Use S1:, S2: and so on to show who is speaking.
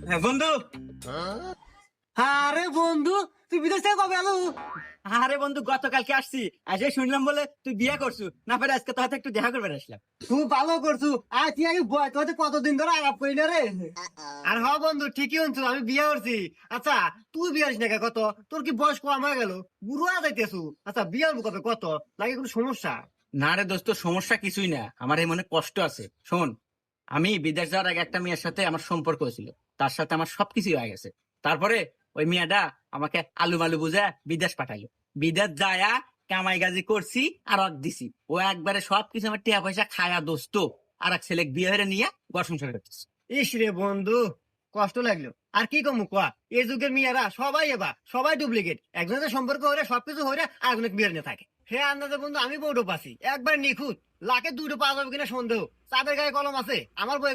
S1: হ্যাঁ বন্ধু।
S2: আরে বন্ধু, তুই বিদেশ থেকে কবে এলো?
S1: আরে বন্ধু, গতকালকে আসছি, আজকে শুনলাম বলে তুই বিয়ে করছু, না পারে আজকে তোর হাতে একটু দেখা করবে আসলাম।
S2: তুই ভালো করছু। আর তুই আগে বয়, তোর কতদিন ধরে আলাপ করি না রে। আর হ বন্ধু, ঠিকই শুনছু, আমি বিয়ে করছি। আচ্ছা, তুই বিয়ে হইস না কে? কত তোর কি বয়স কম হয়ে গেল? বুড়ো যাইতেছু। আচ্ছা, বিয়ে হবো কবে? কত লাগে কোনো সমস্যা?
S1: না রে দোস্ত, সমস্যা কিছুই না, আমার এই মনে কষ্ট আছে। শোন, আমি বিদেশ যাওয়ার আগে একটা মেয়ের সাথে আমার সম্পর্ক ছিল, তার সাথে আমার সবকিছু হয়ে গেছে। তারপরে ওই মেয়েটা আমাকে আলু মালু বুঝে বিদেশ পাঠাইলো। বিদেশ যায়া কামাই গাজি করছি আর অর্ধ দিছি। ও একবারে সবকিছু আমার টিয়া পয়সা খায়া দোস্ত, আর এক ছেলে বিয়ে হয়ে নিয়ে ঘর সংসার করতেছে।
S2: ইস রে বন্ধু, কষ্ট লাগলো। আর কি কমু কয়া, এই যুগের মেয়েরা সবাই সবাই ডুপ্লিকেট। একজনের সম্পর্ক হইলে সবকিছু হইলে আরেকজনের বিয়ে নিয়ে থাকে। হে আন্দাজে বন্ধু, আমি বউটো পাচ্ছি একবার নিখুঁত, লাখে দুটো পাওয়া যাবে কিনা সন্দেহ। চাঁদের গায়ে কলম আছে, আমার বই